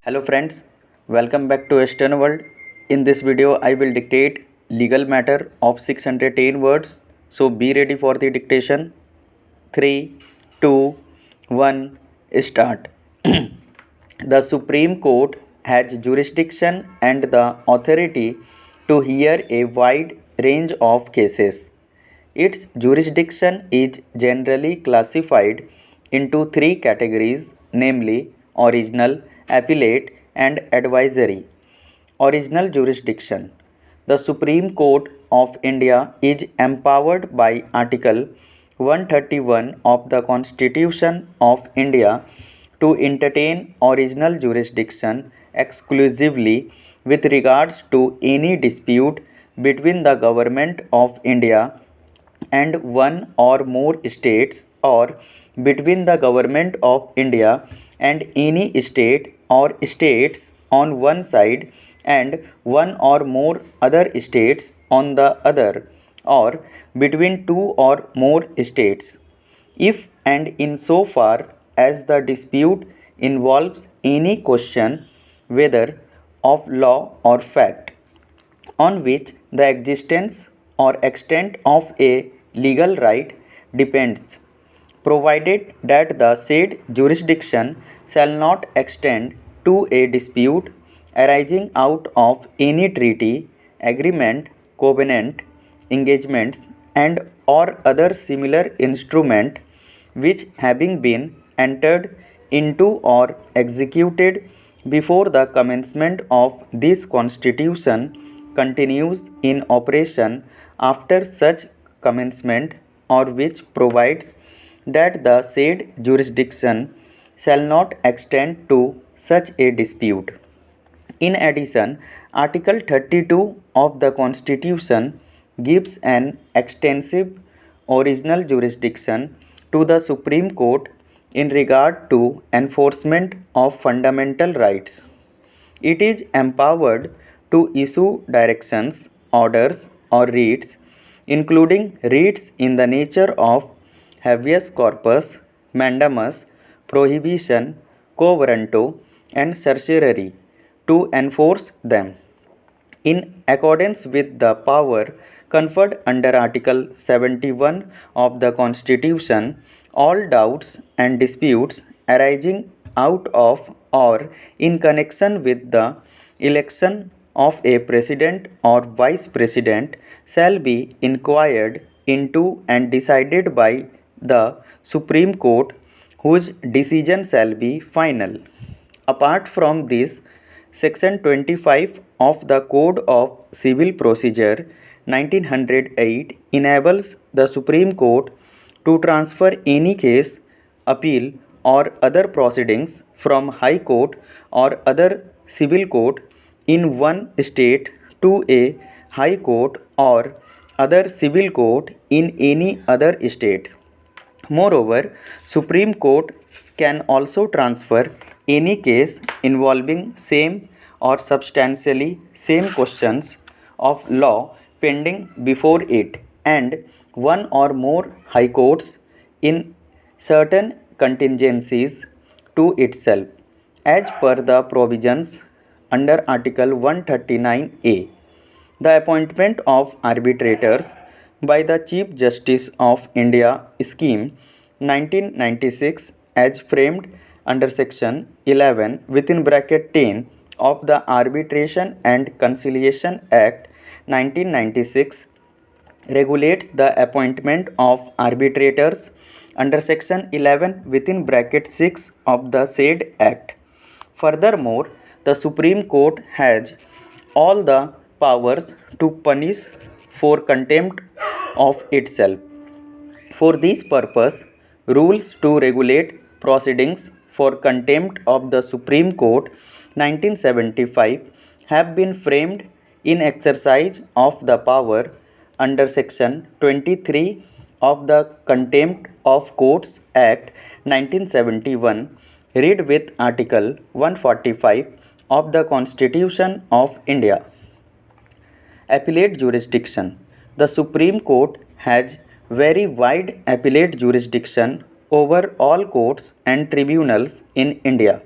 Hello friends, welcome back to Western World. In this video, I will dictate legal matter of 610 words. So be ready for the dictation. 3, 2, 1, start. The Supreme Court has jurisdiction and the authority to hear a wide range of cases. Its jurisdiction is generally classified into three categories, namely original, appellate, and advisory. Original jurisdiction. The Supreme Court of India is empowered by Article 131 of the Constitution of India to entertain original jurisdiction exclusively with regards to any dispute between the Government of India and one or more states, or between the Government of India and any state or states on one side and one or more other states on the other, or between two or more states, if and in so far as the dispute involves any question whether of law or fact on which the existence or extent of a legal right depends, provided that the said jurisdiction shall not extend to a dispute arising out of any treaty, agreement, covenant, engagements, and or other similar instrument which having been entered into or executed before the commencement of this constitution continues in operation after such commencement, or which provides that the said jurisdiction shall not extend to such a dispute. In addition, Article 32 of the Constitution gives an extensive original jurisdiction to the Supreme Court in regard to enforcement of fundamental rights. It is empowered to issue directions, orders, or writs, including writs in the nature of habeas corpus, mandamus, prohibition, quo warranto, and certiorari, to enforce them. In accordance with the power conferred under Article 71 of the Constitution, all doubts and disputes arising out of or in connection with the election of a president or vice president shall be inquired into and decided by the Supreme Court, whose decision shall be final. Apart from this, Section 25 of the Code of Civil Procedure 1908 enables the Supreme Court to transfer any case, appeal, or other proceedings from High Court or other civil court in one state to a High Court or other civil court in any other state. Moreover, Supreme Court can also transfer any case involving same or substantially same questions of law pending before it and one or more high courts in certain contingencies to itself, as per the provisions under Article 139A. The appointment of arbitrators by the Chief Justice of India scheme 1996 as framed under section 11 within bracket 10 of the Arbitration and Conciliation Act 1996 regulates the appointment of arbitrators under section 11 within bracket 6 of the said act. Furthermore, the Supreme Court has all the powers to punish for contempt of itself. For this purpose, rules to regulate proceedings for contempt of the Supreme Court 1975 have been framed in exercise of the power under section 23 of the Contempt of Courts Act 1971, read with Article 145 of the Constitution of India. Appellate jurisdiction. The Supreme Court has very wide appellate jurisdiction over all courts and tribunals in India.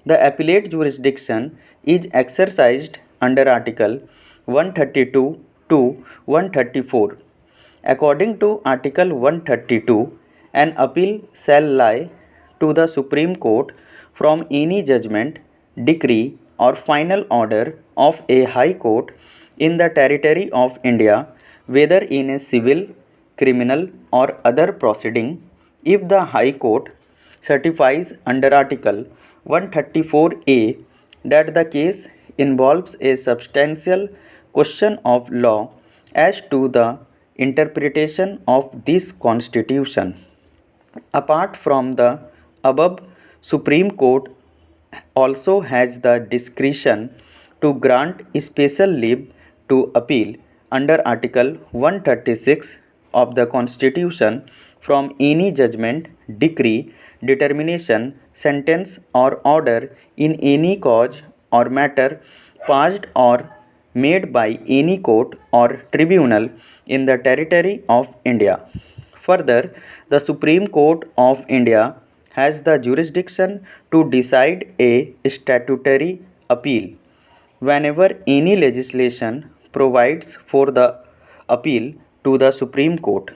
The appellate jurisdiction is exercised under Article 132 to 134. According to Article 132, an appeal shall lie to the Supreme Court from any judgment, decree, or final order of a High Court in the territory of India, whether in a civil, criminal, or other proceeding, if the High Court certifies under Article 134A that the case involves a substantial question of law as to the interpretation of this Constitution. Apart from the above, Supreme Court also has the discretion to grant special leave to appeal under Article 136 of the Constitution from any judgment, decree, determination, sentence, or order in any cause or matter passed or made by any court or tribunal in the territory of India. Further, the Supreme Court of India has the jurisdiction to decide a statutory appeal whenever any legislation provides for the appeal to the Supreme Court.